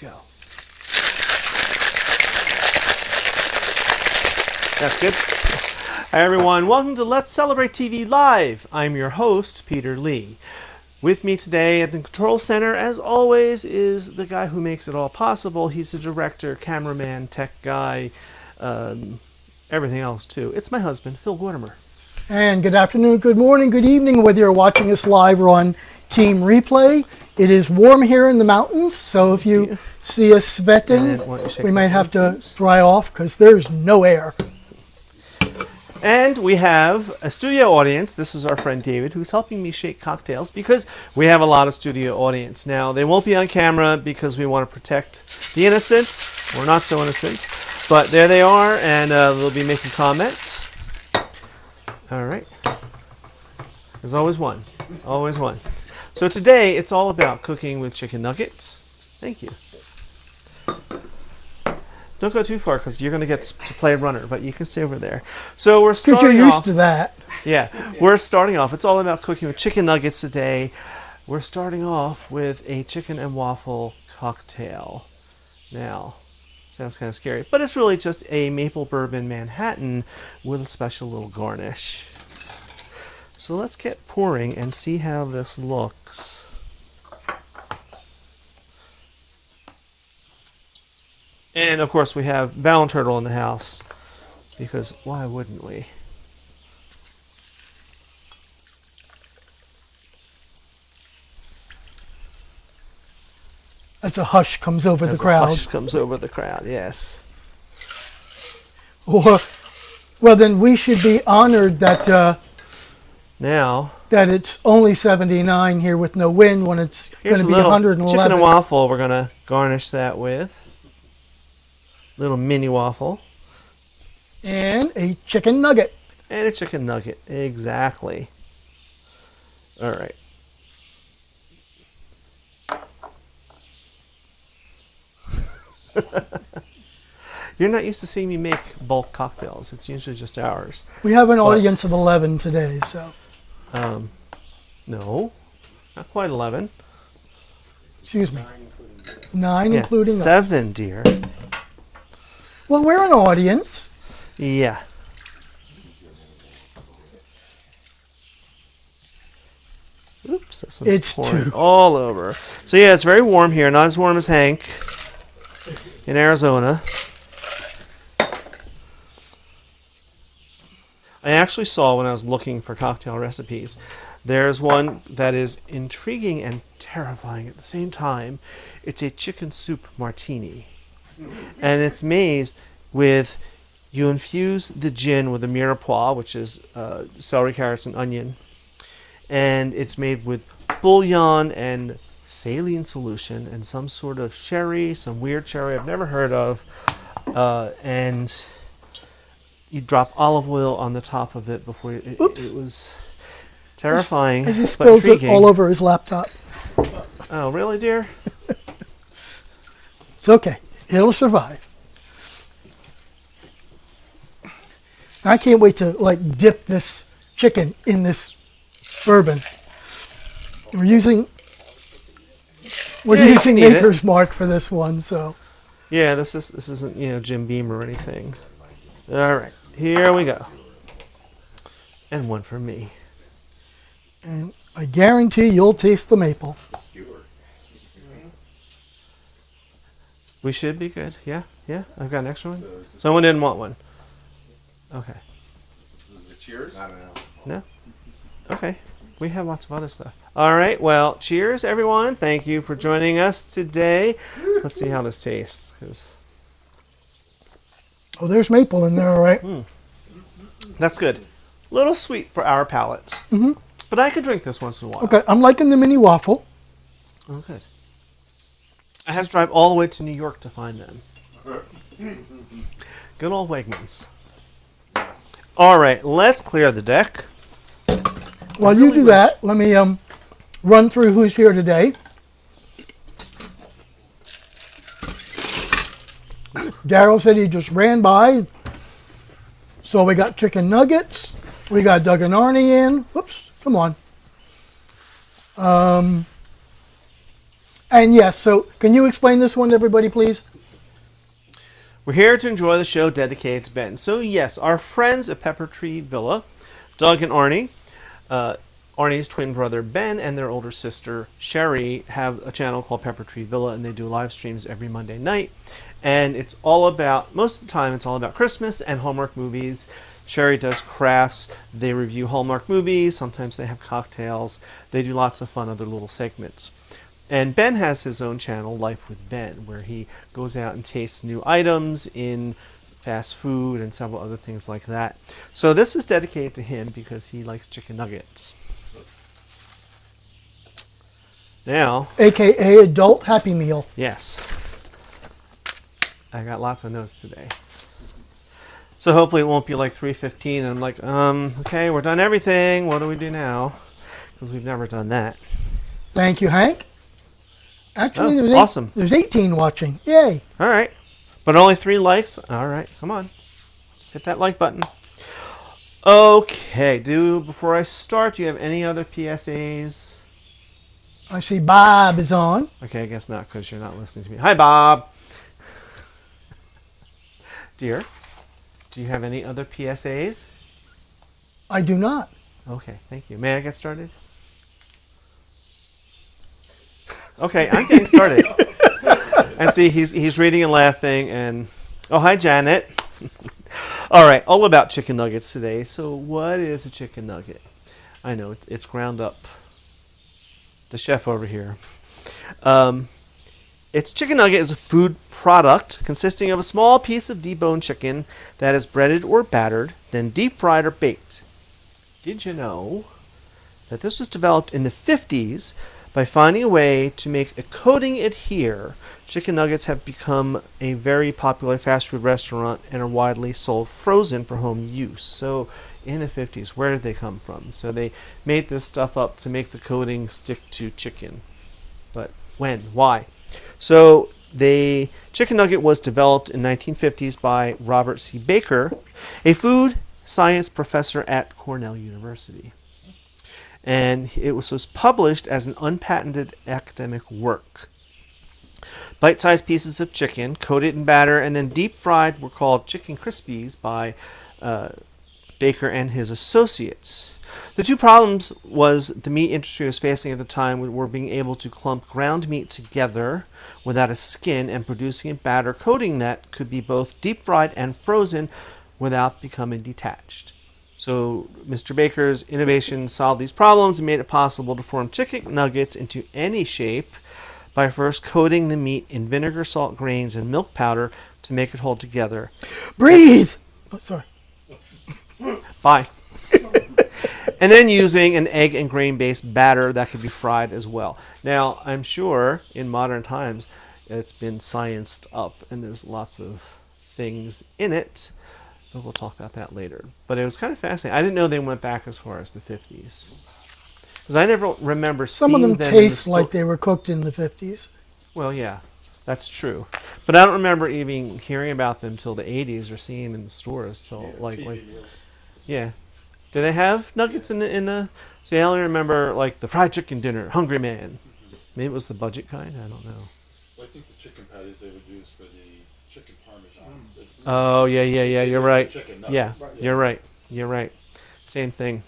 go. That's good. Hi, everyone. Welcome to Let's Celebrate TV Live. I'm your host, Peter Lee. With me today at the control center, as always, is the guy who makes it all possible. He's the director, cameraman, tech guy, everything else, too. It's my husband, Phil Gortimer. And good afternoon, good morning, good evening, whether you're watching us live or on Team Replay. It is warm here in the mountains, so if you see us sweating, we might have to dry off because there's no air. And we have a studio audience. This is our friend David, who's helping me shake cocktails because we have a lot of studio audience. Now, they won't be on camera because we want to protect the innocent, or not so innocent, but there they are, and they'll be making comments. All right. There's always one. Always one. So today, it's all about cooking with chicken nuggets. Thank you. Don't go too far because you're going to get to play runner, but you can stay over there. So we're starting off. Because you're used to that. Yeah, we're starting off. It's all about cooking with chicken nuggets today. We're starting off with a chicken and waffle cocktail. Now, sounds kind of scary, but it's really just a maple bourbon Manhattan with a special little garnish. So let's get pouring and see how this looks. And of course we have Val Turtle in the house, because why wouldn't we? As a hush comes over the crowd. Hush comes over the crowd, yes. Well, then we should be honored that now that it's only 79 here with no wind when it's going to be 111. Chicken and waffle we're going to garnish that with. Little mini waffle. And a chicken nugget. And a chicken nugget, exactly. All right. You're not used to seeing me make bulk cocktails. It's usually just ours. We have an audience of 11 today, so. No, not quite 11. Excuse me. 9 including us. 7, dear. Well, we're an audience. Yeah. Oops, this one's It's pouring all over. So yeah, it's very warm here. Not as warm as Hank in Arizona. I actually saw when I was looking for cocktail recipes, there's one that is intriguing and terrifying at the same time. It's a chicken soup martini. And it's made with, you infuse the gin with a mirepoix, which is celery, carrots, and onion. And it's made with bouillon and saline solution and some sort of sherry, some weird sherry I've never heard of. And you drop olive oil on the top of it before it was terrifying. As he spills it all over his laptop. Oh, really, dear? It's okay. It'll survive. I can't wait to dip this chicken in this bourbon. We're using Maker's Mark for this one, so. Yeah, this isn't Jim Beam or anything. All right, here we go. And one for me. And I guarantee you'll taste the maple. We should be good. Yeah. I've got an extra one. Someone didn't want one. Okay. Is it cheers? I don't know. No? Okay. We have lots of other stuff. All right. Well, cheers, everyone. Thank you for joining us today. Let's see how this tastes. Oh, there's maple in there, all right? That's good. A little sweet for our palates. Mm-hmm. But I could drink this once in a while. Okay, I'm liking the mini waffle. Oh, good. I had to drive all the way to New York to find them. Good old Wegmans. All right, let's clear the deck. While you do that, let me run through who's here today. Daryl said he just ran by. So we got chicken nuggets. We got Doug and Arnie in. Whoops, come on. And yes, so can you explain this one to everybody, please? We're here to enjoy the show dedicated to Ben. So yes, our friends at Pepper Tree Villa, Doug and Arnie, Arnie's twin brother Ben and their older sister Sherry have a channel called Pepper Tree Villa, and they do live streams every Monday night. And it's all about, most of the time, it's all about Christmas and Hallmark movies. Sherry does crafts. They review Hallmark movies. Sometimes they have cocktails. They do lots of fun other little segments. And Ben has his own channel, Life with Ben, where he goes out and tastes new items in fast food and several other things like that. So this is dedicated to him because he likes chicken nuggets. Now, AKA Adult Happy Meal. yes, I got lots of notes today. So hopefully it won't be like 3:15 and I'm like, okay, we're done everything. What do we do now? Because we've never done that. Thank you, Hank. Actually, Awesome. There's 18 watching. Yay. All right. But only 3 likes. All right. Come on. Hit that like button. Okay. Before I start, do you have any other PSAs? I see Bob is on. Okay, I guess not because you're not listening to me. Hi, Bob. Dear, do you have any other PSAs? I do not. Okay, thank you. May I get started? Okay, I'm getting started. And see, he's reading and laughing. And oh, hi, Janet. All right, all about chicken nuggets today. So what is a chicken nugget? I know, it's ground up. The chef over here. Its chicken nugget is a food product consisting of a small piece of deboned chicken that is breaded or battered, then deep fried or baked. Did you know that this was developed in the 50s by finding a way to make a coating adhere? Chicken nuggets have become a very popular fast food restaurant and are widely sold frozen for home use. So in the 50s, where did they come from? So they made this stuff up to make the coating stick to chicken. But when? Why? So the chicken nugget was developed in 1950s by Robert C. Baker, a food science professor at Cornell University. And it was published as an unpatented academic work. Bite-sized pieces of chicken coated in batter and then deep fried were called chicken crispies by Baker and his associates. The two problems was the meat industry was facing at the time were being able to clump ground meat together without a skin and producing a batter coating that could be both deep fried and frozen without becoming detached. So Mr. Baker's innovation solved these problems and made it possible to form chicken nuggets into any shape by first coating the meat in vinegar, salt grains, and milk powder to make it hold together. Breathe! Oh, sorry. Bye. And then using an egg and grain-based batter that could be fried as well. Now, I'm sure in modern times it's been scienced up and there's lots of things in it, but we'll talk about that later. But it was kind of fascinating. I didn't know they went back as far as the 50s. Because I never remember seeing them. Some of them taste like they were cooked in the 50s. Well, yeah, that's true. But I don't remember even hearing about them till the 80s or seeing them in the stores till like yeah. Do they have nuggets in the? See, I only remember like the fried chicken dinner, Hungry Man. Maybe it was the budget kind. I don't know. Well, I think the chicken patties they would use for the chicken parmesan. Oh yeah. You're right. Yeah, Right. you're right. You're right. Same thing.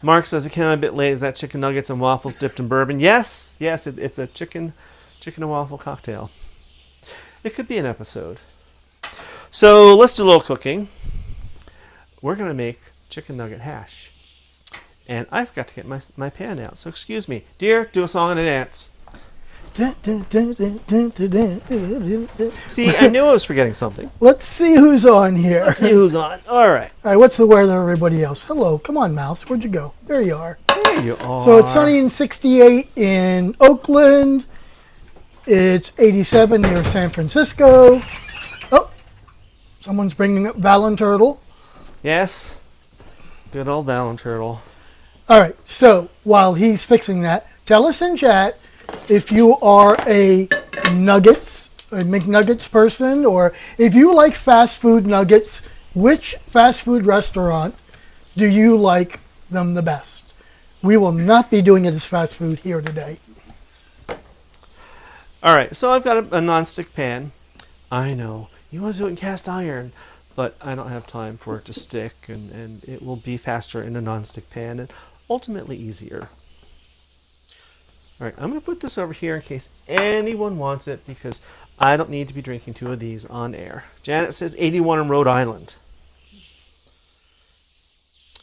Mark says it came out a bit late. Is that chicken nuggets and waffles dipped in bourbon? Yes. It's a chicken and waffle cocktail. It could be an episode. So let's do a little cooking. We're gonna make chicken nugget hash, and I forgot to get my pan out. So excuse me, dear. Do a song and a dance. See, I knew I was forgetting something. Let's see who's on here. Let's see who's on. All right. All right, what's the weather, everybody else? Hello, come on, Mouse. Where'd you go? There you are. There you are. So it's sunny and 68 in Oakland. It's 87 near San Francisco. Oh, someone's bringing up Valen Turtle. Yes. Good old Valen Turtle. All right, so while he's fixing that, tell us in chat if you are a McNuggets person, or if you like fast food nuggets, which fast food restaurant do you like them the best? We will not be doing it as fast food here today. All right, so I've got a nonstick pan. I know you want to do it in cast iron, but I don't have time for it to stick, and it will be faster in a nonstick pan and ultimately easier. All right, I'm going to put this over here in case anyone wants it, because I don't need to be drinking 2 of these on air. Janet says 81 in Rhode Island.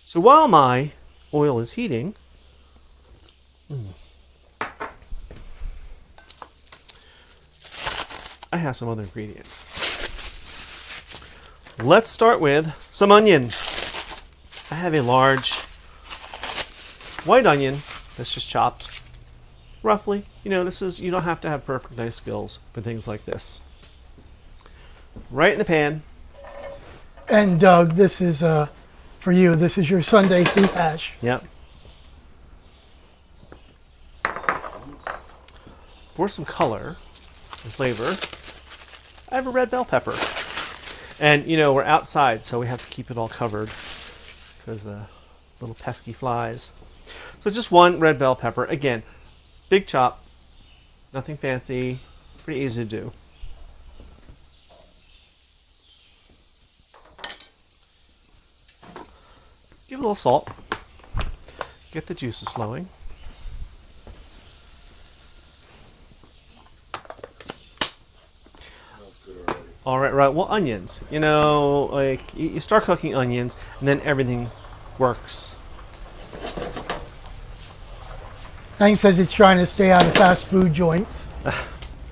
So while my oil is heating, I have some other ingredients. Let's start with some onion. I have a large white onion that's just chopped roughly. You know, you don't have to have perfect knife skills for things like this. Right in the pan. And Doug, this is for you. This is your Sunday food hash. Yep. For some color and flavor, I have a red bell pepper. And, you know, we're outside, so we have to keep it all covered because little pesky flies. So just 1 red bell pepper. Again, big chop, nothing fancy, pretty easy to do. Give it a little salt. Get the juices flowing. All right, right. Well, onions. You know, like you start cooking onions, and then everything works. Hank says he's trying to stay out of fast food joints.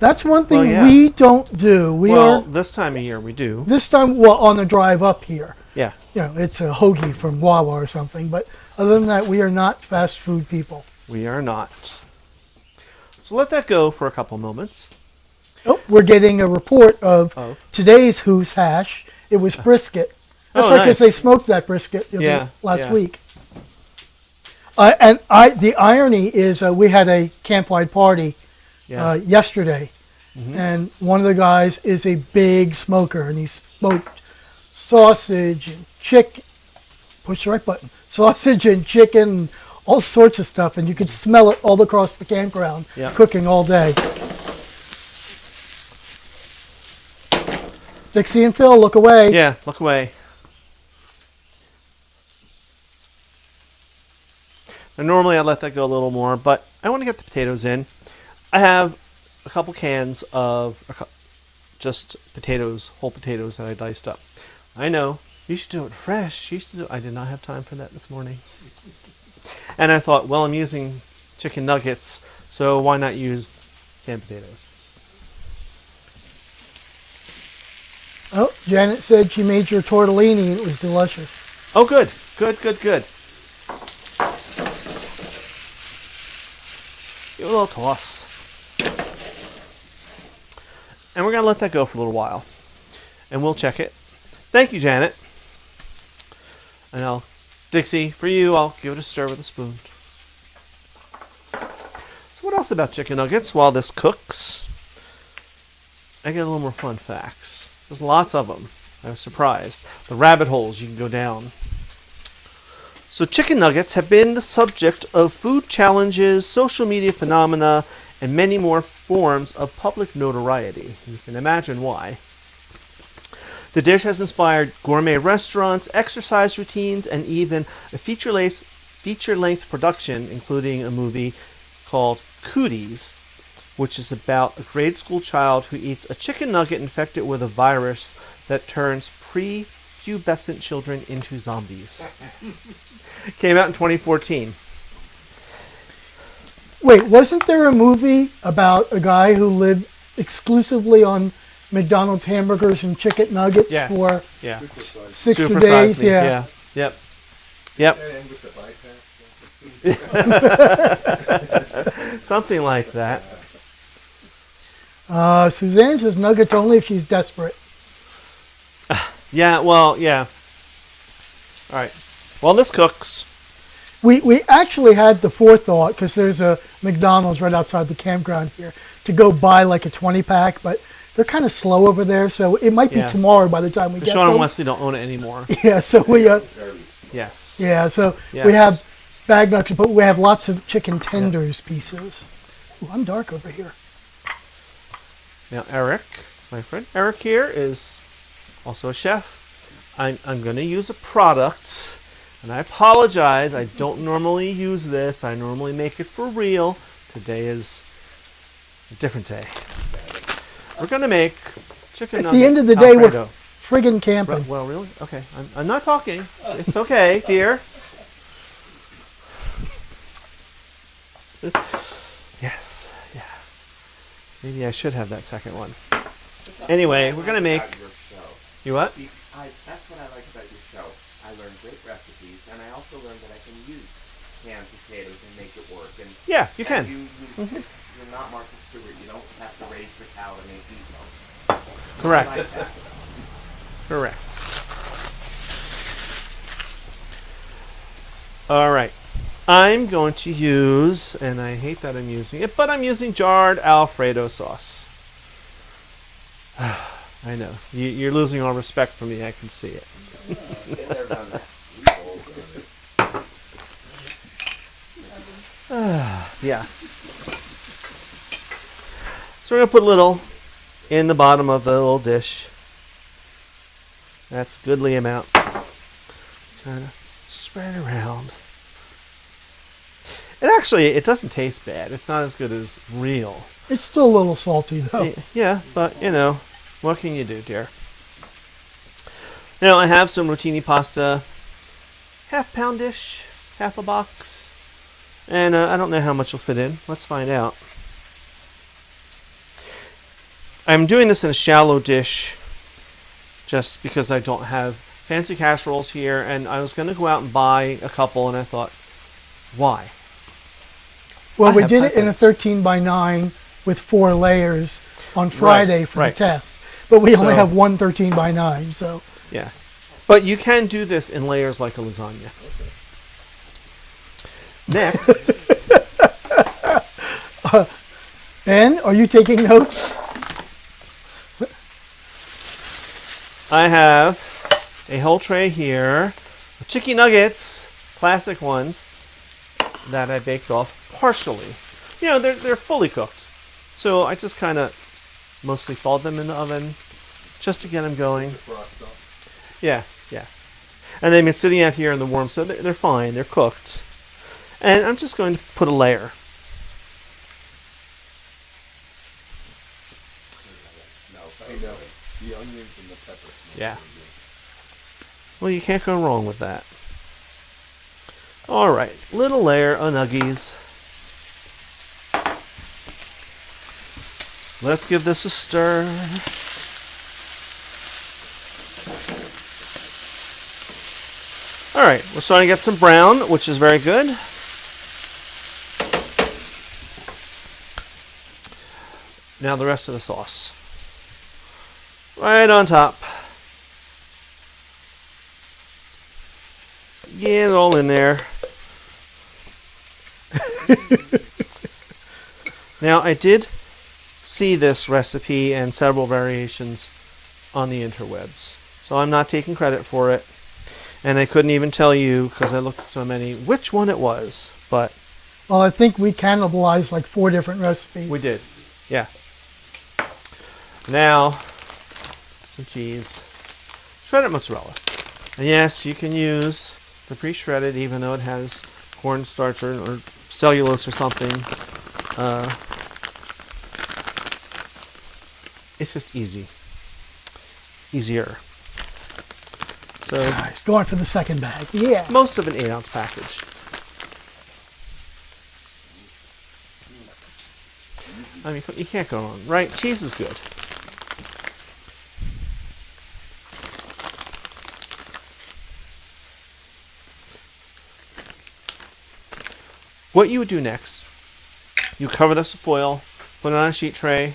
That's one thing yeah. we don't do. This time of year we do. This time, well, on the drive up here. Yeah. You know, it's a hoagie from Wawa or something. But other than that, we are not fast food people. We are not. So let that go for a couple moments. Oh, we're getting a report of today's Who's Hash. It was brisket. That's right, because they smoked that brisket last week. And the irony is we had a camp-wide party yesterday, and one of the guys is a big smoker, and he smoked sausage and chicken. Push the right button. Sausage and chicken, all sorts of stuff, and you could smell it all across the campground, cooking all day. Dixie and Phil, look away. Yeah, look away. Now, normally I let that go a little more, but I want to get the potatoes in. I have a couple cans of just potatoes, whole potatoes that I diced up. I know, you should do it fresh. I did not have time for that this morning. And I thought, well, I'm using chicken nuggets, so why not use canned potatoes? Oh, Janet said she made your tortellini and it was delicious. Oh, good. Good. Give it a little toss. And we're going to let that go for a little while. And we'll check it. Thank you, Janet. And Dixie, for you, I'll give it a stir with a spoon. So what else about chicken nuggets while this cooks? I get a little more fun facts. There's lots of them. I was surprised. The rabbit holes you can go down. So chicken nuggets have been the subject of food challenges, social media phenomena, and many more forms of public notoriety. You can imagine why. The dish has inspired gourmet restaurants, exercise routines, and even a feature-length production, including a movie called Cooties, which is about a grade school child who eats a chicken nugget infected with a virus that turns prepubescent children into zombies. Came out in 2014. Wait, wasn't there a movie about a guy who lived exclusively on McDonald's hamburgers and chicken nuggets for 60 days? Yeah. Yep. Something like that. Suzanne says nuggets only if she's desperate. Yeah. All right. While this cooks. We actually had the forethought, because there's a McDonald's right outside the campground here, to go buy like a 20-pack, but they're kind of slow over there, so it might be tomorrow by the time we get Sean them. and Wesley don't own it anymore. Yeah, so we... yes. Yeah, so we have bag nuggets, but we have lots of chicken tenders pieces. Ooh, I'm dark over here. Now Eric, my friend Eric here, is also a chef. I'm going to use a product, and I apologize. I don't normally use this. I normally make it for real. Today is a different day. We're going to make chicken nugget At the end of the day, Alfredo. we're friggin' camping. Well, really? Okay. I'm not talking. It's okay, dear. Yes. Yeah. Maybe I should have that second one. Anyway, we're going to make... Your show. You what? That's what I like about your show. I learned great recipes, and I also learned that I can use canned potatoes and make it work. And Yeah, you can. You're not Martha Stewart. You don't have to raise the cow and make meatloaf. Correct. I like that. Correct. All right. I'm going to use, and I hate that I'm using it, but I'm using jarred Alfredo sauce. I know. You're losing all respect for me. I can see it. Been there, done that. Yeah. So we're going to put a little in the bottom of the little dish. That's a goodly amount. Just kind of spread around. And actually, it doesn't taste bad. It's not as good as real. It's still a little salty, though. Yeah, but, you know, what can you do, dear? Now, I have some rotini pasta, half-pound dish, half a box. And I don't know how much will fit in. Let's find out. I'm doing this in a shallow dish just because I don't have fancy casseroles here. And I was going to go out and buy a couple, and I thought, why? Well, we have did it in a pipettes. 13 by 9 with 4 layers on Friday for right. the test. But we only So- have one 13 by 9, so... Yeah. But you can do this in layers like a lasagna. Next, Ben, are you taking notes? I have a whole tray here of chicken nuggets, classic ones, that I baked off partially. You know, they're fully cooked. So I just kind of mostly thawed them in the oven just to get them going. Frost up. Yeah, yeah. And they've been sitting out here in the warm, so they're fine. They're cooked. And I'm just going to put a layer. I know. The onions and the pepper smell. Yeah. so good. Well, you can't go wrong with that. All right, little layer of nuggies. Let's give this a stir. All right, we're starting to get some brown, which is very good. Now the rest of the sauce. Right on top. Get it all in there. Now, I did see this recipe and several variations on the interwebs, so I'm not taking credit for it. And I couldn't even tell you, because I looked at so many, which one it was. But Well, I think we cannibalized like 4 different recipes. we did. Yeah. Now, some cheese. Shredded mozzarella. And yes, you can use the pre-shredded, even though it has cornstarch or cellulose or something. It's just easy. Easier. So He's going for the second bag. Yeah. most of an 8-ounce package. I mean, you can't go wrong, right? Cheese is good. What you would do next, you cover this with foil, put it on a sheet tray,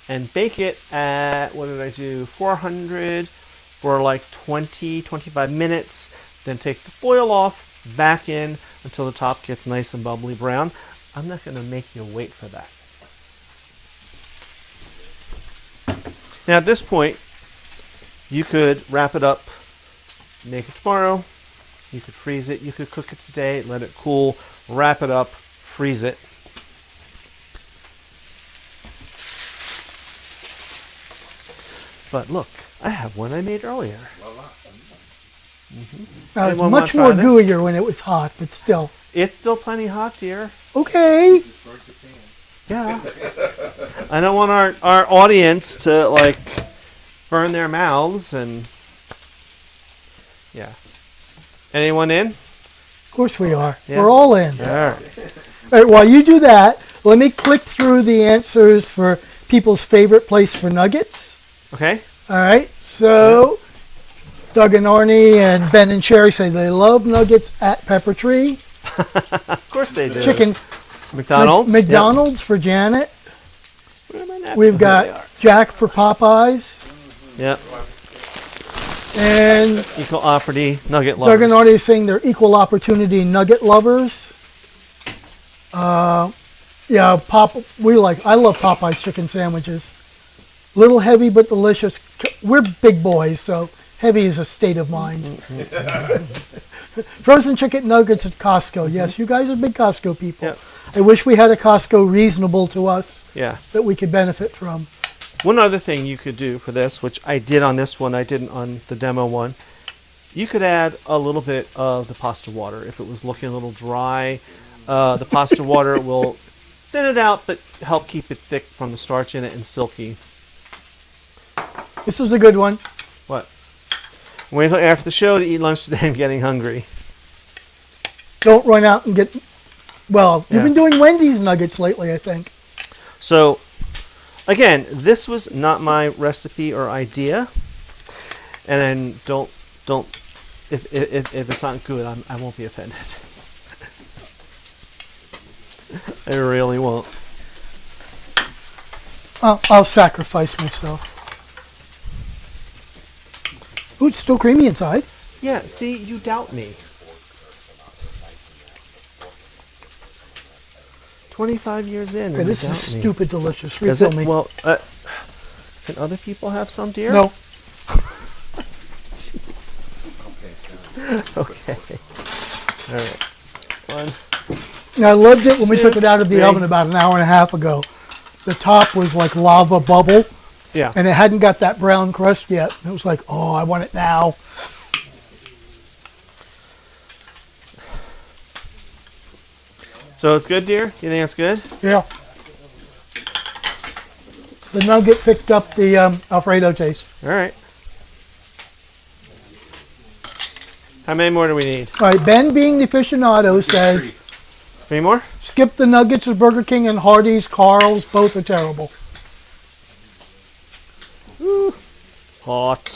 and bake it at, what did I do, 400 for like 20, 25 minutes. Then take the foil off, back in until the top gets nice and bubbly brown. I'm not going to make you wait for that. Now at this point, you could wrap it up, make it tomorrow. You could freeze it. You could cook it today, let it cool, wrap it up, freeze it. But look, I have one I made earlier. Now, it's Anyone much wanna more try this? gooier when it was hot, but still. It's still plenty hot, dear. Okay. Yeah. I don't want our audience to, like, burn their mouths and... Yeah. Anyone in? Of course we are. Yeah. We're all in. All right. All right, while you do that, let me click through the answers for people's favorite place for nuggets. Okay. All right, so Doug and Arnie and Ben and Sherry say they love nuggets at Pepper Tree. Of course they do. Chicken McDonald's. McDonald's for Janet. Yep. Where are my napkins? We've There they got are. Jack for Popeyes. Yep. And Equal opportunity nugget lovers. Doug and Arnie are saying they're equal opportunity nugget lovers. Yeah, I love Popeye's chicken sandwiches. Little heavy but delicious. We're big boys, so heavy is a state of mind. Frozen chicken nuggets at Costco. Yes, you guys are big Costco people. Yep. I wish we had a Costco reasonable to us Yeah. that we could benefit from. One other thing you could do for this, which I did on this one, I didn't on the demo one, you could add a little bit of the pasta water. If it was looking a little dry, the pasta water will thin it out, but help keep it thick from the starch in it and silky. This is a good one. What? Wait until after the show to eat lunch today. I'm getting hungry. Don't run out and get... Well, Yeah. you've been doing Wendy's nuggets lately, I think. So, again, this was not my recipe or idea, and then don't. If it's not good, I won't be offended. I really won't. I'll sacrifice myself. Ooh, it's still creamy inside. Yeah. See, you doubt me. 25 years in, Okay, and this you is doubt me. stupid delicious. Is Refill it? me. Well, can other people have some, dear? No. Okay. All right. One. Now, I loved it when we took it out of the Three. oven about an hour and a half ago. The top was like lava bubble, Yeah. and it hadn't got that brown crust yet. It was like, oh, I want it now. So it's good, dear? You think it's good? Yeah. The nugget picked up the Alfredo taste. All right. How many more do we need? All right, Ben, being the aficionado, says, 3 more? skip the nuggets at Burger King and Hardee's, Carl's. Both are terrible. Hot.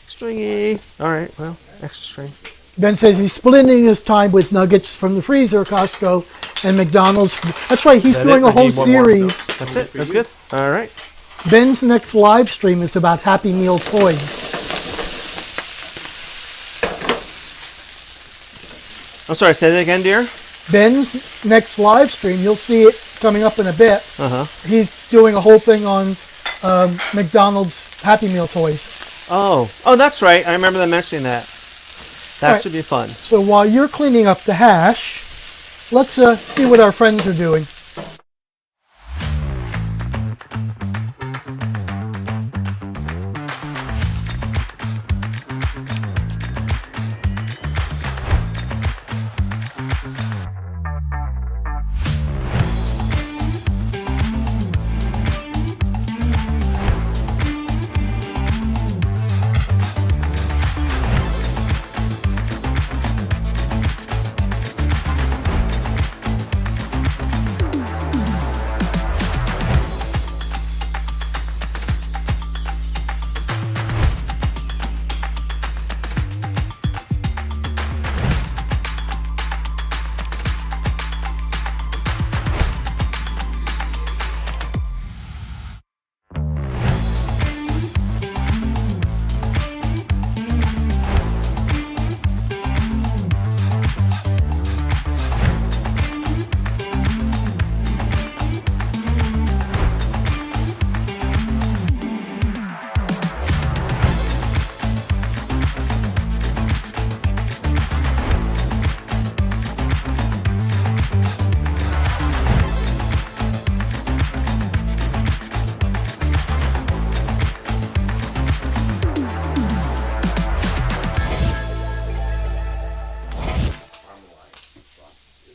Stringy. All right, well, extra string. Ben says he's splitting his time with nuggets from the freezer, Costco, and McDonald's. That's right, he's Is that doing it? a I whole need one more. series. That's it. That's good. All right. Ben's next live stream is about Happy Meal toys. I'm sorry, say that again, dear? Ben's next live stream, you'll see it coming up in a bit. Uh-huh. He's doing a whole thing on McDonald's Happy Meal toys. Oh, that's right. I remember them mentioning that. That Right. should be fun. So while you're cleaning up the hash, let's see what our friends are doing.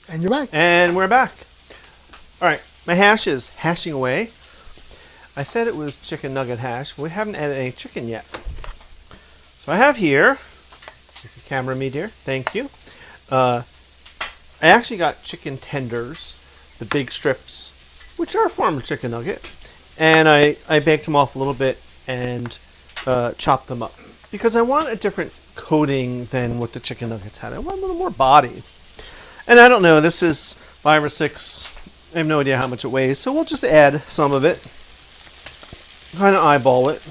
And you're back. And we're back. All right, my hash is hashing away. I said it was chicken nugget hash, but we haven't added any chicken yet. So I have here, camera me dear, thank you. I actually got chicken tenders, the big strips, which are a form of chicken nugget. And I baked them off a little bit and chopped them up. Because I want a different coating than what the chicken nuggets had. I want a little more body. And I don't know, this is 5 or 6. I have no idea how much it weighs, so we'll just add some of it. Kind of eyeball it.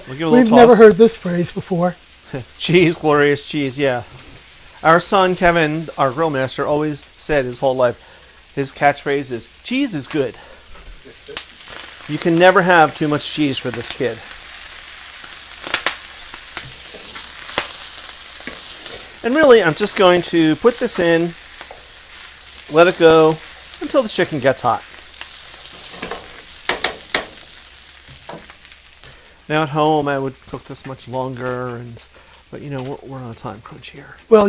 We've never heard this phrase before. Cheese, glorious cheese, yeah. Our son, Kevin, our grill master, always said his whole life, his catchphrase is, cheese is good. You can never have too much cheese for this kid. And really, I'm just going to put this in, let it go until the chicken gets hot. Now at home, I would cook this much longer, but you know, we're on a time crunch here. Well,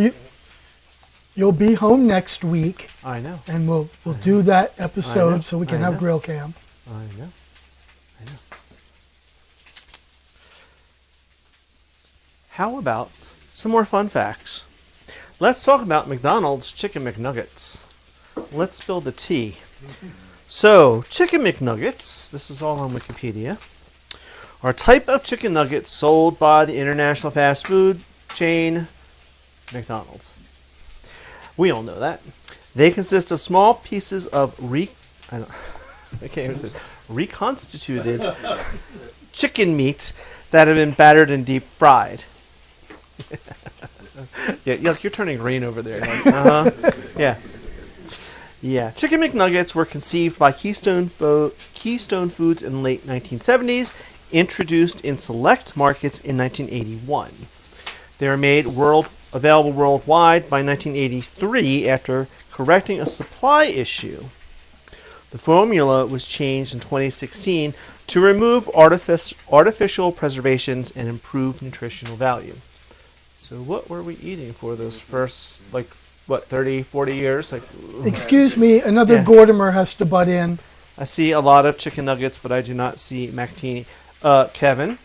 you'll be home next week. I know. And we'll do that episode so we can have grill cam. I know. How about some more fun facts? Let's talk about McDonald's Chicken McNuggets. Let's spill the tea. So, Chicken McNuggets, this is all on Wikipedia, are a type of chicken nuggets sold by the international fast food chain McDonald's. We all know that. They consist of small pieces of reconstituted chicken meat that have been battered and deep fried. Yeah, look, you're turning green over there. Like, yeah. Chicken McNuggets were conceived by Keystone Foods in the late 1970s, introduced in select markets in 1981. They were made available worldwide by 1983 after correcting a supply issue. The formula was changed in 2016 to remove artificial preservations and improve nutritional value. So what were we eating for those first, 30, 40 years? Excuse me, another Gordimer has to butt in. I see a lot of chicken nuggets, but I do not see Mactini. Kevin.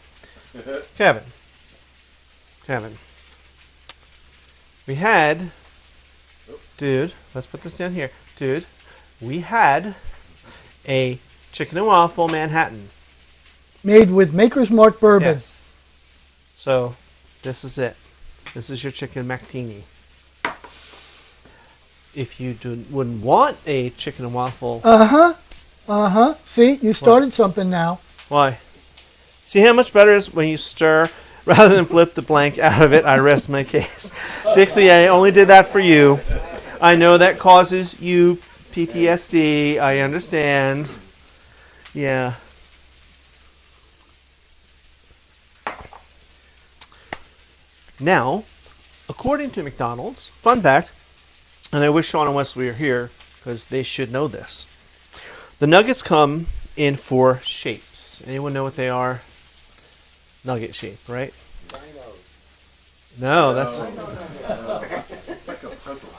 We had, dude, let's put this down here. Dude, we had a chicken and waffle Manhattan. Made with Maker's Mark bourbon. Yes. So, this is it. This is your chicken Mactini. If you wouldn't want a chicken and waffle. See, you started something now. Why? See how much better it is when you stir rather than flip the blank out of it. I rest my case. Dixie, I only did that for you. I know that causes you PTSD. I understand. Yeah. Now, according to McDonald's, fun fact, and I wish Sean and Wesley were here because they should know this. The nuggets come in 4 shapes. Anyone know what they are? Nugget shape, right? No, that's... It's like a puzzle.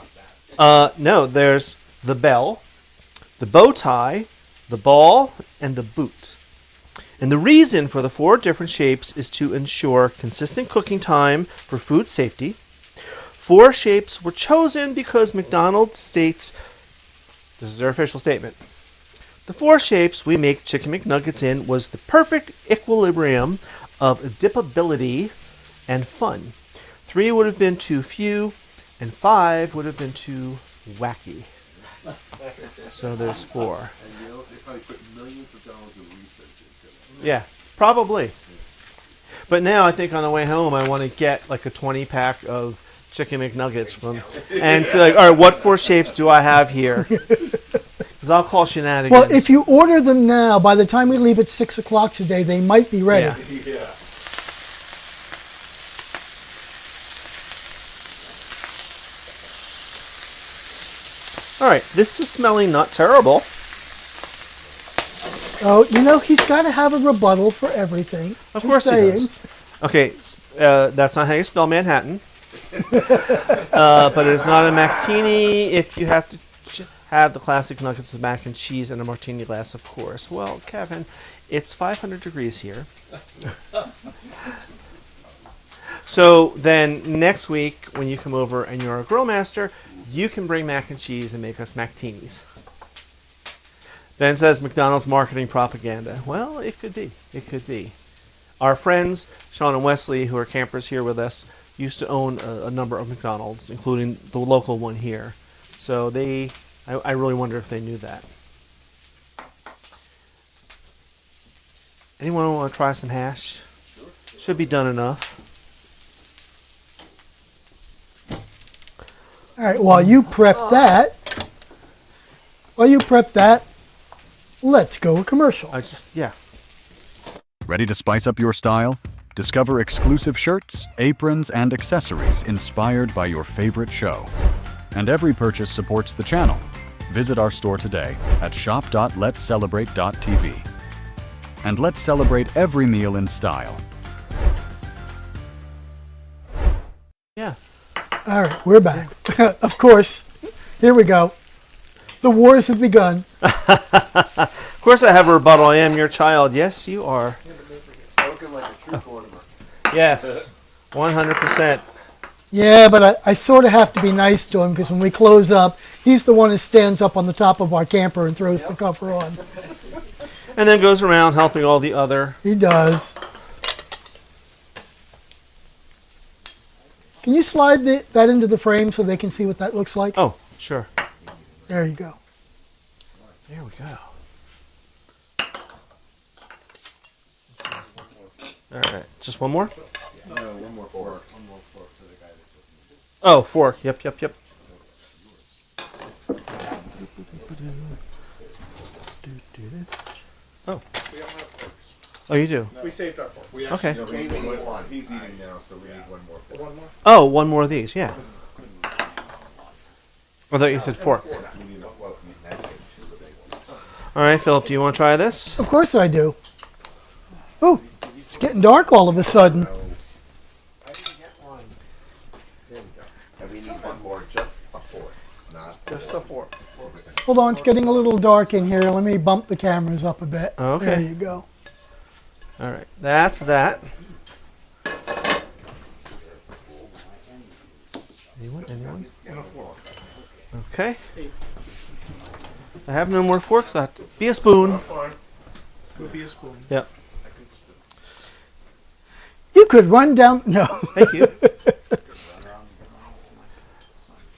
No, there's the bell, the bow tie, the ball, and the boot. And the reason for the 4 different shapes is to ensure consistent cooking time for food safety. 4 shapes were chosen because McDonald's states, this is their official statement, the 4 shapes we make Chicken McNuggets in was the perfect equilibrium of dippability and fun. 3 would have been too few, and 5 would have been too wacky. So there's 4. And they probably put millions of dollars of research into it. Yeah, probably. But now I think on the way home I want to get like a 20-pack of Chicken McNuggets and say all right, what 4 shapes do I have here? Because I'll call shenanigans. Well, if you order them now, by the time we leave at 6 o'clock today, they might be ready. Yeah. All right, this is smelling not terrible. Oh, he's got to have a rebuttal for everything. Of course he does. Okay, that's not how you spell Manhattan. But it's not a martini if you have to have the classic nuggets with mac and cheese and a martini glass, of course. Well, Kevin, it's 500 degrees here. So then next week, when you come over and you're a grill master, you can bring mac and cheese and make us mactinis. Ben says McDonald's marketing propaganda. Well, it could be. It could be. Our friends, Sean and Wesley, who are campers here with us, used to own a number of McDonald's, including the local one here. So I really wonder if they knew that. Anyone want to try some hash? Sure. Should be done enough. All right, while you prep that, let's go commercial. Ready to spice up your style? Discover exclusive shirts, aprons, and accessories inspired by your favorite show. And every purchase supports the channel. Visit our store today at shop.letscelebrate.tv. And let's celebrate every meal in style. Yeah. All right, we're back. Of course, here we go. The wars have begun. Of course I have a rebuttal. I am your child. Yes, you are. Spoken like a true Mortimer. Yes, 100%. Yeah, but I sort of have to be nice to him because when we close up, he's the one who stands up on the top of our camper and throws the cover on. And then goes around helping all the other. He does. Can you slide that into the frame so they can see what that looks like? Oh, sure. There you go. There we go. All right, just one more? No, one more fork. One more fork for the guy that took me. Oh, fork. Yep. Oh. We don't have forks. Oh, you do? No. We saved our fork. We Okay. actually need one. He's eating now, so we need one more fork. One more? Oh, one more of these, yeah. I thought you said fork. We need a well, we need napkin too, the big one. All right, Philip, do you want to try this? Of course I do. Oh, it's getting dark all of a sudden. I didn't get one. There we go. And we need one more, just a fork, not Just a fork. Hold on, it's getting a little dark in here. Let me bump the cameras up a bit. Okay. There you go. All right, that's that. Anyone? And a fork. Okay. I have no more forks left. Be a spoon. Fine. Could be a spoon. Yep. You could run down. No. Thank you.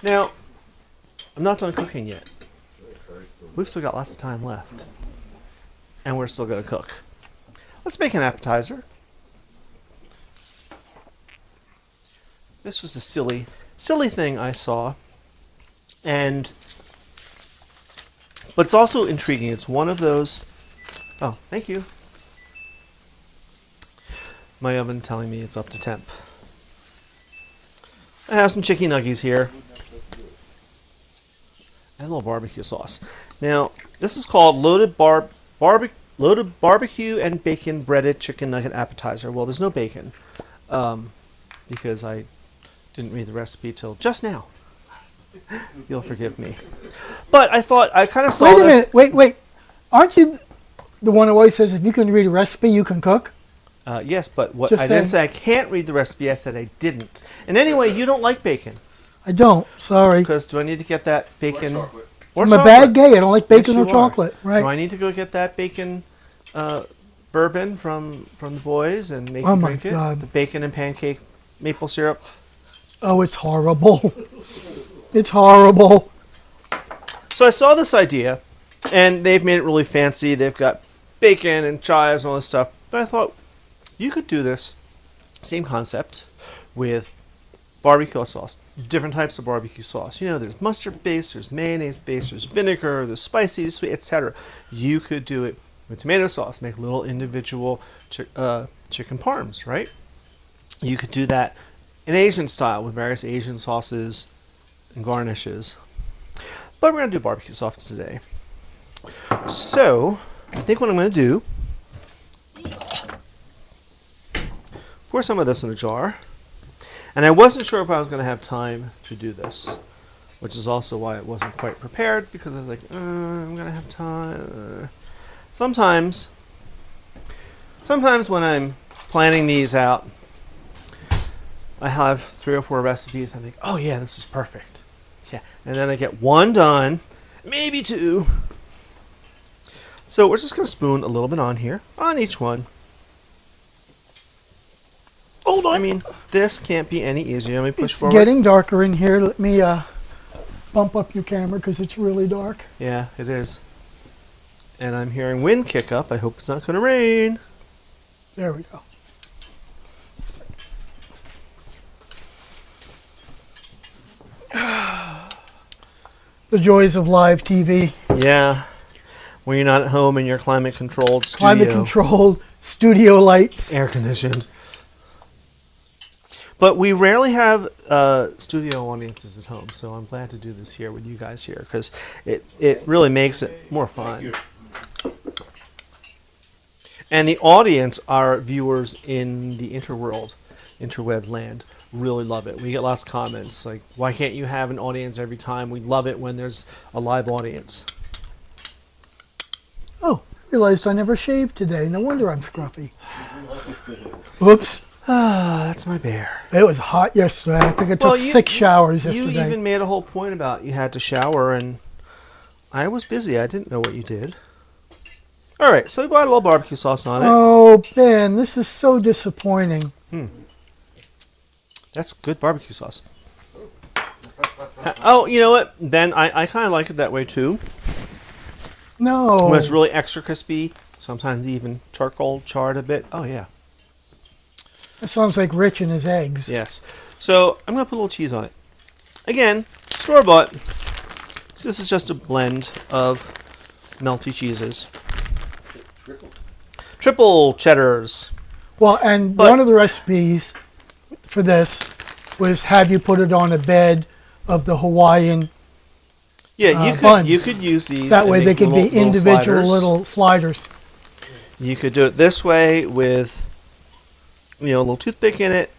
Now, I'm not done cooking yet. We've still got lots of time left. And we're still going to cook. Let's make an appetizer. This was a silly thing I saw. But it's also intriguing. It's one of those. Oh, thank you. My oven telling me it's up to temp. I have some chicken nuggies here. And a little barbecue sauce. Now, this is called loaded barbecue and bacon breaded chicken nugget appetizer. Well, there's no bacon because I didn't read the recipe till just now. You'll forgive me. But I thought I kind of saw Wait a minute. Wait. Aren't you the one who always says if you can read a recipe, you can cook? Yes, but what Just I didn't say I can't read the recipe. I said I didn't. And anyway, you don't like bacon. I don't. Sorry. Because do I need to get that bacon? chocolate. Or I'm a bad gay. I don't like bacon Yes, or you chocolate. are. Right. Do I need to go get that bacon bourbon from the boys and make Oh you my drink God. it? The bacon and pancake maple syrup. Oh, it's horrible. It's horrible. So I saw this idea, and they've made it really fancy. They've got bacon and chives and all this stuff. But I thought you could do this same concept with barbecue sauce. Different types of barbecue sauce. You know, there's mustard based, there's mayonnaise based, there's vinegar, there's spicy, sweet, etc. You could do it with tomato sauce. Make little individual chicken parms, right? You could do that in Asian style with various Asian sauces and garnishes. But we're going to do barbecue sauce today. So, I think what I'm going to do, pour some of this in a jar. And I wasn't sure if I was going to have time to do this, which is also why it wasn't quite prepared, because I was like, I'm going to have time. Sometimes when I'm planning these out, I have 3 or 4 recipes. I think, oh yeah, this is perfect. Yeah, and then I get one done, maybe 2. So we're just going to spoon a little bit on here, on each one. Hold on. I mean, this can't be any easier. Let me push forward. It's getting darker in here. Let me bump up your camera because it's really dark. Yeah, it is. And I'm hearing wind kick up. I hope it's not going to rain. There we go. The joys of live TV. Yeah. When you're not at home in your climate-controlled studio. Climate-controlled studio lights. Air-conditioned. But we rarely have studio audiences at home, so I'm glad to do this here with you guys here, because it really makes it more fun. And the audience, our viewers in the interweb land, really love it. We get lots of comments like, why can't you have an audience every time? We love it when there's a live audience. Oh, I realized I never shaved today. No wonder I'm scruffy. Oops. That's my bear. It was hot yesterday. I think I took 6 showers yesterday. You even made a whole point about you had to shower, and I was busy. I didn't know what you did. All right, so we bought a little barbecue sauce on it. Oh, Ben, this is so disappointing. That's good barbecue sauce. Oh, you know what, Ben? I kind of like it that way, too. No. When it's really extra crispy, sometimes even charred a bit. Oh, yeah. That sounds like Rich and his eggs. Yes. So I'm going to put a little cheese on it. Again, store-bought. This is just a blend of melty cheeses. Triple cheddars. Well, and one of the recipes for this was have you put it on a bed of the Hawaiian buns. You could use these. That way they could be individual little sliders. You could do it this way with, a little toothpick in it.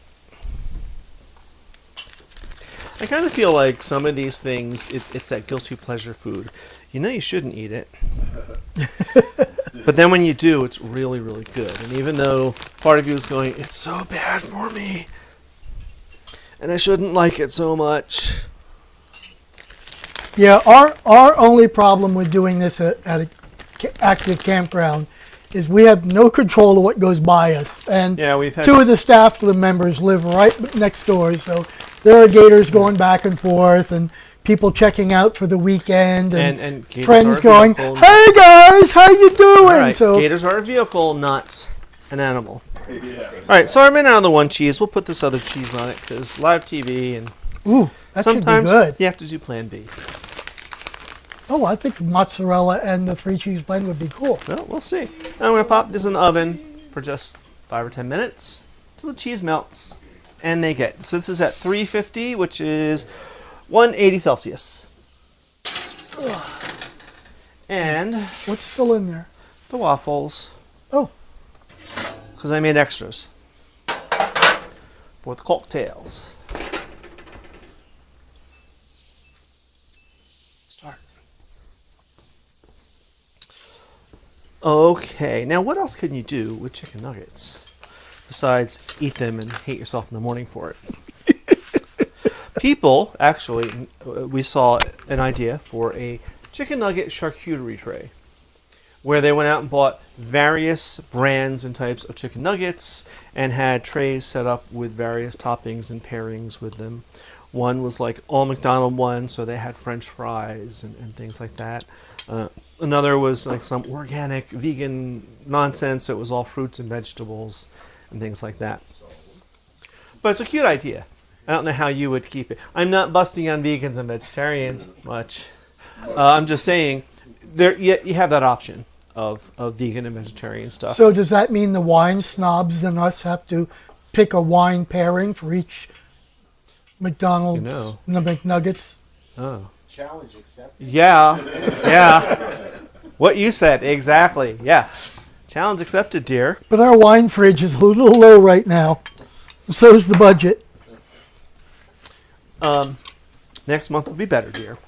I kind of feel like some of these things, it's that guilty pleasure food. You shouldn't eat it. But then when you do, it's really, really good. And even though part of you is going, it's so bad for me, and I shouldn't like it so much. Yeah, our only problem with doing this at an active campground is we have no control of what goes by us. And we've had 2 of the staff members live right next door, so there are gators going back and forth and people checking out for the weekend and friends going, hey guys, how you doing? All right, so gators are a vehicle, not an animal. Yeah. All right, so I ran out of the one cheese. We'll put this other cheese on it because live TV and that sometimes should be good. You have to do Plan B. Oh, I think mozzarella and the 3 cheese blend would be cool. Well, we'll see. I'm going to pop this in the oven for just 5 or 10 minutes till the cheese melts. And so this is at 350, which is 180 Celsius. And what's still in there? The waffles. Oh. Because I made extras for the cocktails. Start. Okay, now what else can you do with chicken nuggets besides eat them and hate yourself in the morning for it? People, actually, we saw an idea for a chicken nugget charcuterie tray where they went out and bought various brands and types of chicken nuggets and had trays set up with various toppings and pairings with them. One was like all McDonald one, so they had French fries and things like that. Another was like some organic vegan nonsense, so it was all fruits and vegetables and things like that. But it's a cute idea. I don't know how you would keep it. I'm not busting on vegans and vegetarians much. I'm just saying, you have that option of vegan and vegetarian stuff. So does that mean the wine snobs and us have to pick a wine pairing for each McDonald's McNuggets? Oh. Challenge accepted. Yeah. What you said, exactly. Yeah. Challenge accepted, dear. But our wine fridge is a little low right now. So is the budget. Next month will be better, dear.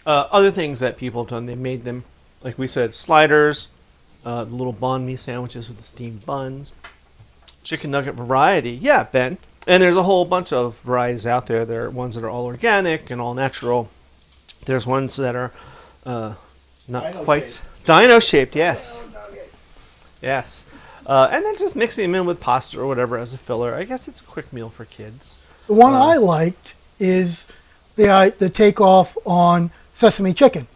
Other things that people have done, they made them, like we said, sliders, the little banh mi sandwiches with the steamed buns, chicken nugget variety. Yeah, Ben. And there's a whole bunch of varieties out there. There are ones that are all organic and all natural. There's ones that are not quite dino shaped. Yes. Yes. And then just mixing them in with pasta or whatever as a filler. I guess it's a quick meal for kids. The one I liked is the takeoff on sesame chicken.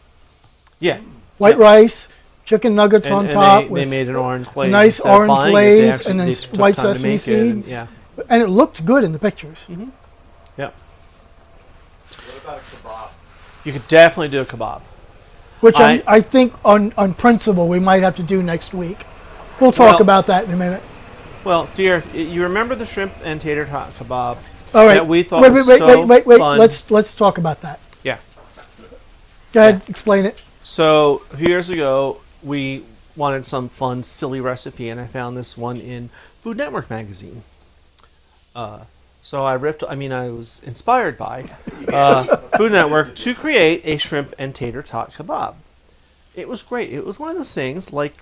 Yeah. White rice, chicken nuggets And- on and top they with made an orange glaze. a nice Instead of orange buying it, they glaze actually- and then they took white time to sesame make it, and- seeds. yeah. And it looked good in the pictures. Yep. What about a kebab? You could definitely do a kebab. Which I- I think on principle we might have to do next week. We'll talk Well- about that in a minute. Well, dear, you remember the shrimp and tater tot kebab All right. that we thought wait, was wait, so wait, fun? Let's talk about that. Yeah. Go ahead, explain it. So a few years ago, we wanted some fun, silly recipe, and I found this one in Food Network magazine. So I was inspired by Food Network to create a shrimp and tater tot kebab. It was great. It was one of those things like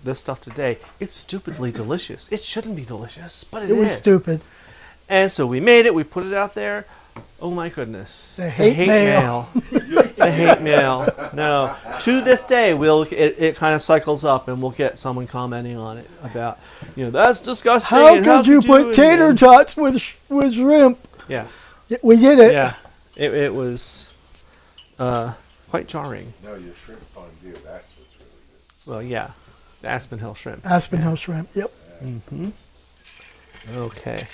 this stuff today. It's stupidly delicious. It shouldn't be delicious, but It was is. stupid. And so we made it. We put it out there. Oh my goodness! The hate mail. The hate mail. No. To this day, it kind of cycles up, and we'll get someone commenting on it about, that's disgusting. How and could you put tater tots with shrimp? Yeah. We did it. Yeah. It was quite jarring. No, your shrimp fondue, that's what's really good. Well, yeah. The Aspen Hill shrimp. Aspen Hill shrimp. Yep. Okay.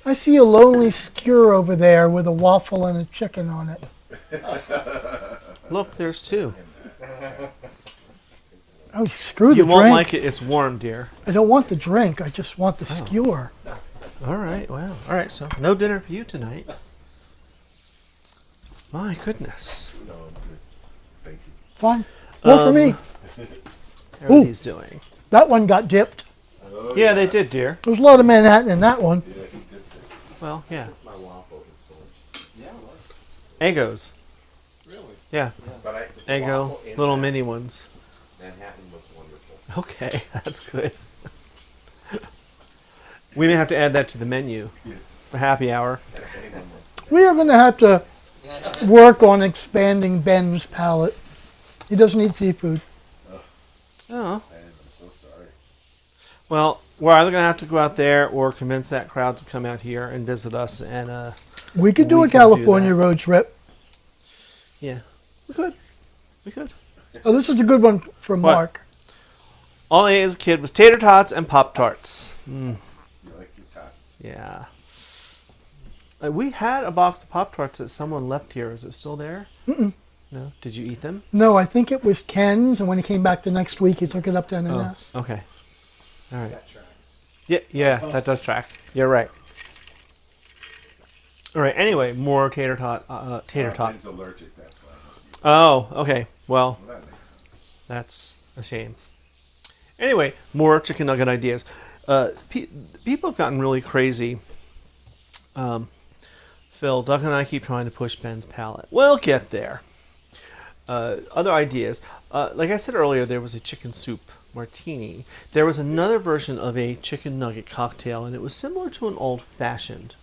I see a lonely skewer over there with a waffle and a chicken on it. Look, there's two. Oh, screw the You drink. won't like it. It's warm, dear. I don't want the drink. I just want the skewer. All right. Well, all right. So no dinner for you tonight. My goodness. No, I'm good. Thank you. Fine. More for me. How are these doing? That one got dipped. Oh, Yeah, they did, dear. There's a lot of Manhattan in that one. Yeah, he did that. Well, yeah. My waffle is delicious. Yeah, it was. Eggos. Really? Yeah. But Eggo. waffle in Little mini ones. Manhattan was wonderful. Okay, that's good. We may have to add that to the menu for happy hour. And if anyone wants We are going to have to work on expanding Ben's palate. He doesn't eat seafood. Oh. Man, I'm so sorry. Well, we're either going to have to go out there or convince that crowd to come out here and visit us. And We could do We a can do California that. road trip. yeah, we could. We could. Oh, this is a good one from What? Mark. All I ate as a kid was tater tots and Pop Tarts. You like your tots? Yeah. We had a box of Pop Tarts that someone left here. Is it still there? No. Did you eat them? No, I think it was Ken's, and when he came back the next week, he took it up to NNS. Oh, okay. All right. That tracks. Yeah, that does track. You're right. All right. Anyway, more tater tot. Ben's allergic, that's why. Oh, okay. Well, Well, that makes sense. that's a shame. Anyway, more chicken nugget ideas. People have gotten really crazy. Phil, Doug, and I keep trying to push Ben's palate. We'll get there. Other ideas. Like I said earlier, there was a chicken soup martini. There was another version of a chicken nugget cocktail, and it was similar to an old-fashioned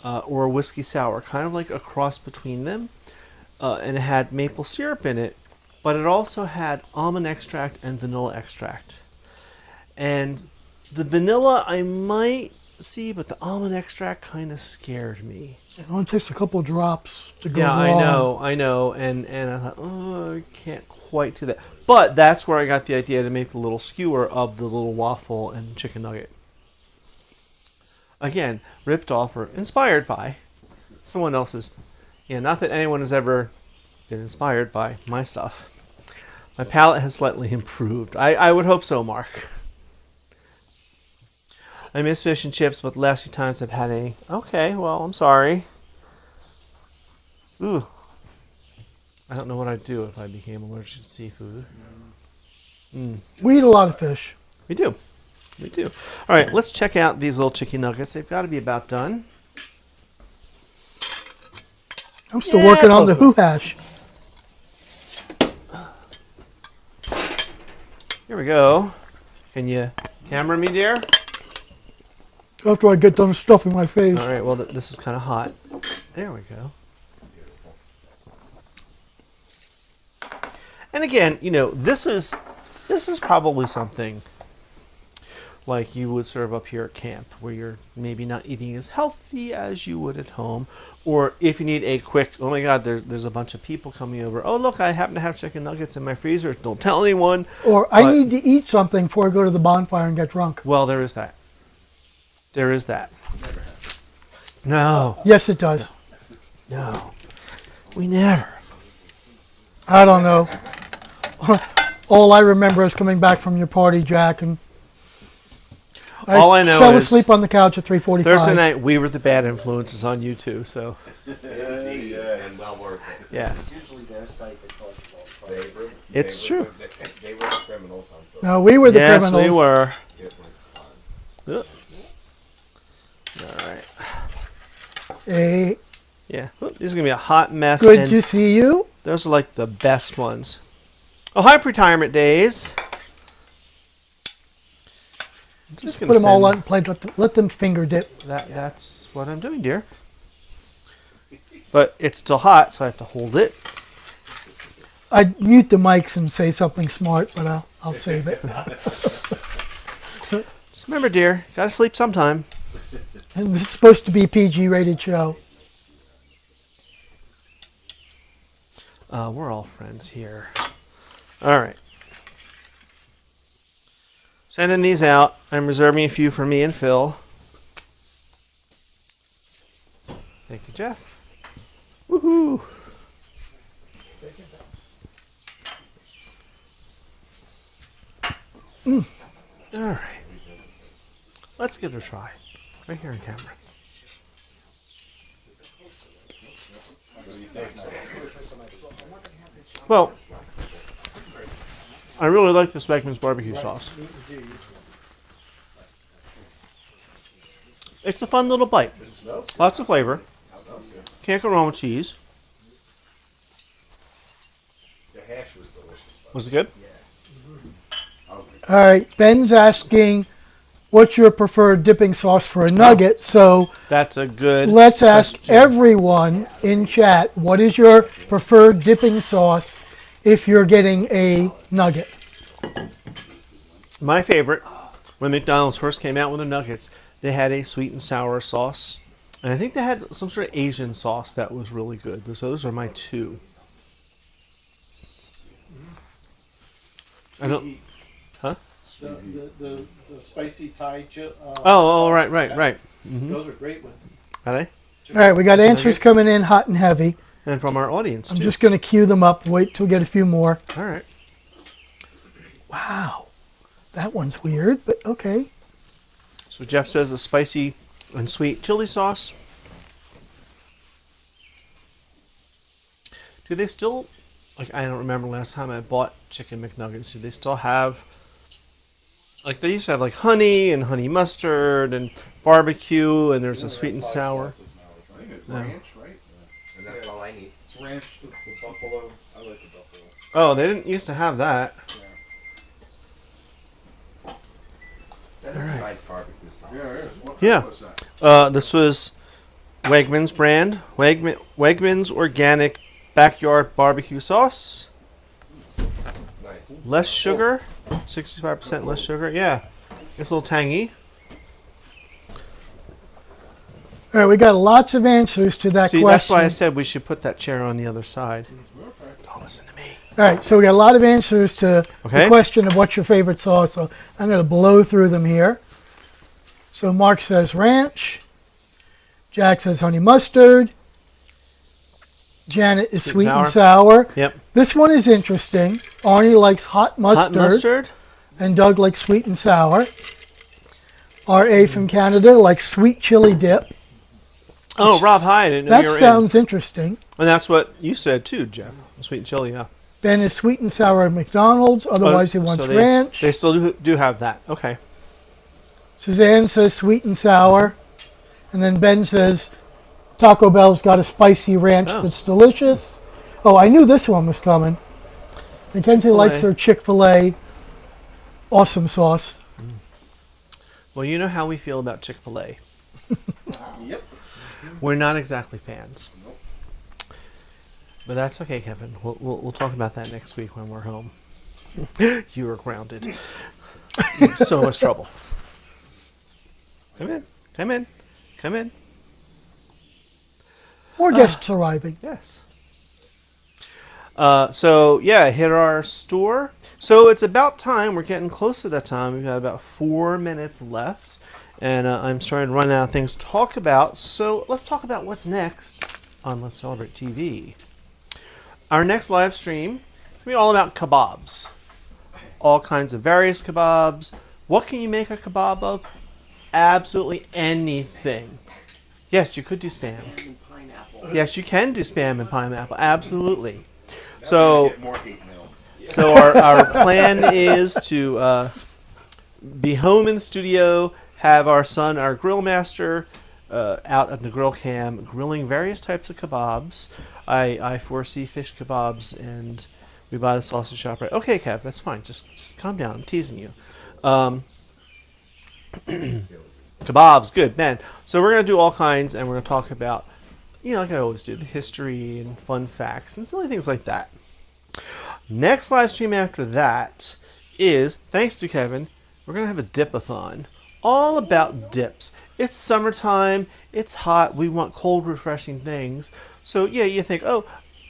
or a whiskey sour, kind of like a cross between them. And it had maple syrup in it, but it also had almond extract and vanilla extract. And the vanilla I might see, but the almond extract kind of scared me. It only takes a couple drops to go Yeah, wrong. I know. And I thought, oh, I can't quite do that. But that's where I got the idea to make the little skewer of the little waffle and chicken nugget. Again, ripped off or inspired by someone else's. Yeah, not that anyone has ever been inspired by my stuff. My palate has slightly improved. I would hope so, Mark. I miss fish and chips, but the last few times I've had any. Okay, well, I'm sorry. Ooh, I don't know what I'd do if I became allergic to seafood. We eat a lot of fish. We do. We do. All right, let's check out these little chicken nuggets. They've got to be about done. I'm still working on the hoo hash. Here we go. Can you camera me, dear? After I get done stuffing my face. All right, well, this is kind of hot. There we go. And again, you know, this is probably something like you would serve up here at camp, where you're maybe not eating as healthy as you would at home, or if you need a quick, oh my God, there's a bunch of people coming over. Oh look, I happen to have chicken nuggets in my freezer. Don't tell anyone. Or I need to eat something before I go to the bonfire and get drunk. Well, there is that. There is that. No. Yes, it does. No. We never. I don't know. All I remember is coming back from your party, Jack, and all I know fell is asleep on the couch at 3:45. Thursday night, we were the bad influences on you too. So. And well worth it. Yes. Usually their site that causes all the trouble. It's true. They were the criminals on those. No, we were the criminals. Yes, we were. It was fun. All right. Hey, Yeah. This is gonna be a hot mess. good and to see you. those are like the best ones. Oh, hi, retirement days. I'm Just gonna put them all send- on plate. Let them finger dip. That's what I'm doing, dear. But it's still hot, so I have to hold it. I'd mute the mics and say something smart, but I'll save it. Just remember, dear, gotta sleep sometime. And this is supposed to be a PG-rated show. We're all friends here. All right. Sending these out. I'm reserving a few for me and Phil. Thank you, Jeff. Woohoo! All right. Let's give it a try. Right here in camera. Well, I really like this Wegmans barbecue sauce. It's a fun little bite. Lots of flavor. Can't go wrong with cheese. The hash was delicious. Was it good? All right, Ben's asking, what's your preferred dipping sauce for a nugget? So That's a good let's ask question. everyone in chat, what is your preferred dipping sauce if you're getting a nugget? My favorite, when McDonald's first came out with the nuggets, they had a sweet and sour sauce. And I think they had some sort of Asian sauce that was really good. So those are my two. I don't... Huh? The spicy Thai chili. Right. Those are great ones. Are they? All right, we got answers Nuggets. coming in hot and heavy. And from our audience, I'm too. just going to queue them up. Wait till we get a few more. All right. Wow, that one's weird, but okay. So Jeff says a spicy and sweet chili sauce. Do they still, like, I don't remember last time I bought chicken McNuggets. Do they still have, like, they used to have, like, honey and honey mustard and barbecue, and there's a sweet and sour. I think it's No. ranch, right? And that's all I need. It's ranch. It's the buffalo. I like the buffalo. Oh, they didn't used to have that. That is nice barbecue sauce. Yeah, it is. What Yeah. was that? This was Wegmans brand, Wegmans organic backyard barbecue sauce. It's nice. Less sugar, 65% less sugar. Yeah, it's a little tangy. All right, we got lots of answers to that See, question. that's why I said we should put that chair on the other side. Don't listen to me. All right, so we got a lot of answers to Okay. the question of what's your favorite sauce. So I'm going to blow through them here. So Mark says ranch. Jack says honey mustard. Janet is sweet and sour. Yep. This one is interesting. Arnie likes hot mustard, Hot mustard. and Doug likes sweet and sour. R.A. from Canada likes sweet chili dip. Oh, Rob, hi. I didn't know you were That sounds interesting. And that's what you said too, Jeff. Sweet and chili, yeah. Ben is sweet and sour at McDonald's. Otherwise, he wants ranch. They still do have that. Okay. Suzanne says sweet and sour. And then Ben says Taco Bell's got a spicy ranch that's delicious. Oh, I knew this one was coming. Mackenzie likes her Chick-fil-A awesome sauce. Well, you know how we feel about Chick-fil-A. Yep. We're not exactly fans. Nope. But that's okay, Kevin. We'll talk about that next week when we're home. You are grounded. You're in so much trouble. Come in. Come in. Come in. More guests arriving. Yes. So, yeah, hit our store. So it's about time. We're getting close to that time. We've got about 4 minutes left. And I'm starting to run out of things to talk about. So let's talk about what's next on Let's Celebrate TV. Our next live stream is going to be all about kebabs. All kinds of various kebabs. What can you make a kebab of? Absolutely anything. Yes, you could do spam. Yes, you can do spam and pineapple. Absolutely. So our plan is to be home in the studio, have our son, our grill master, out at the grill cam grilling various types of kebabs. I foresee fish kebabs, and we buy the sausage shop right. Okay, Kev, that's fine. Just calm down. I'm teasing you. Kebabs, good, man. So we're going to do all kinds, and we're going to talk about, like I always do, the history and fun facts and silly things like that. Next live stream after that is, thanks to Kevin, we're going to have a dip-a-thon. All about dips. It's summertime, it's hot, we want cold, refreshing things. So, yeah, you think,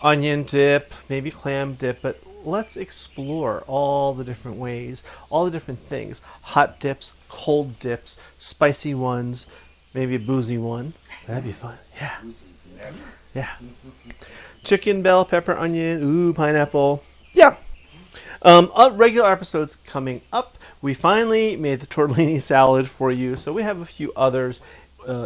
onion dip, maybe clam dip, but let's explore all the different ways, all the different things. Hot dips, cold dips, spicy ones, maybe a boozy one. That'd be fun. Yeah. Yeah. Chicken, bell pepper, onion, pineapple. Yeah. Regular episodes coming up. We finally made the tortellini salad for you, so we have a few others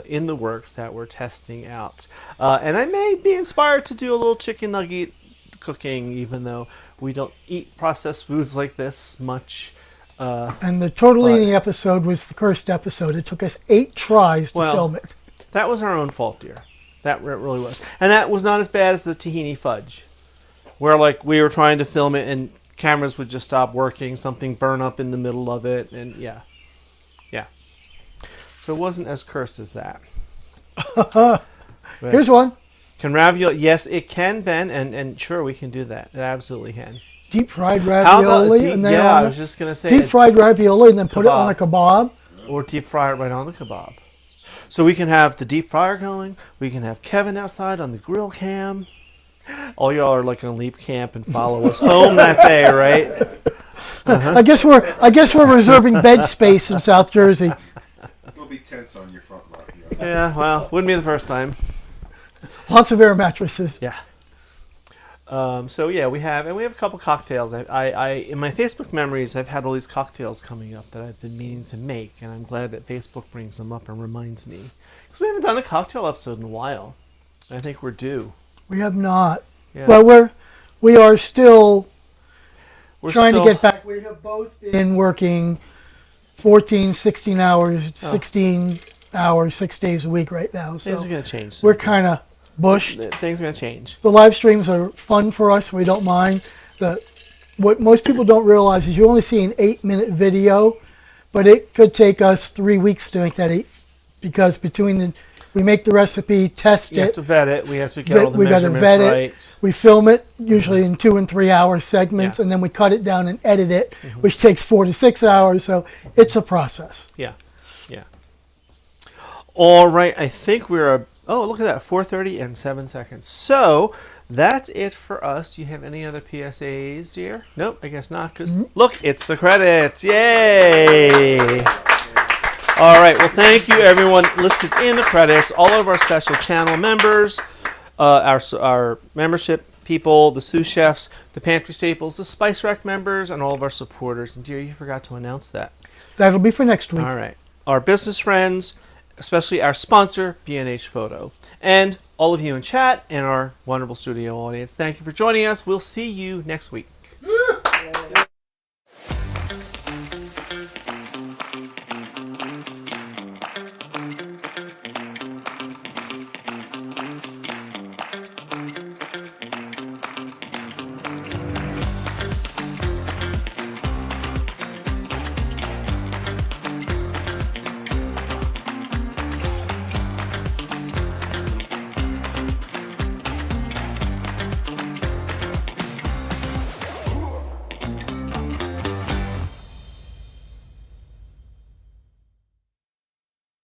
in the works that we're testing out. And I may be inspired to do a little chicken nugget cooking, even though we don't eat processed foods like this much. And the tortellini episode was the cursed episode. It took us 8 tries to film it. That was our own fault, dear. That really was. And that was not as bad as the tahini fudge, where we were trying to film it and cameras would just stop working, something burn up in the middle of it, and yeah. So it wasn't as cursed as that. Here's one. Can ravioli? Yes, it can, Ben, and sure, we can do that. It absolutely can. Deep fried ravioli, and then I was just gonna say deep fried ravioli, and then put it on a kebab, or deep fry it right on the kebab. So we can have the deep fryer going. We can have Kevin outside on the grill cam. All y'all are going to leave camp and follow us home that day, right? Uh-huh. I guess we're reserving bed space in South Jersey. There'll be tents on your front lawn. Yeah, well, wouldn't be the first time. Lots of air mattresses. Yeah. So yeah, we have a couple cocktails. I in my Facebook memories, I've had all these cocktails coming up that I've been meaning to make, and I'm glad that Facebook brings them up and reminds me, because we haven't done a cocktail episode in a while. I think we're due. We have not. Yeah. Well, we are still trying to get back. We have both been working 14, 16 hours, 16 hours, 6 days a week right now. So things are going to change. We're kind of bushed. Things are going to change. The live streams are fun for us. We don't mind. What most people don't realize is you only see an 8-minute video, but it could take us 3 weeks to make that because we make the recipe, test it. We have to vet it. We have to get all the measurements right. We film it, usually in 2 and 3 hour segments, and then we cut it down and edit it, which takes 4 to 6 hours. So it's a process. Yeah. All right. I think we're look at that, 4:30 and 7 seconds. So that's it for us. Do you have any other PSAs, dear? Nope, I guess not, because look, it's the credits. Yay! All right, well, thank you, everyone listed in the credits, all of our special channel members, our membership people, the sous chefs, the pantry staples, the Spice Rack members, and all of our supporters. And dear, you forgot to announce that. That'll be for next week. All right. Our business friends, especially our sponsor, B&H Photo. And all of you in chat and our wonderful studio audience, thank you for joining us. We'll see you next week.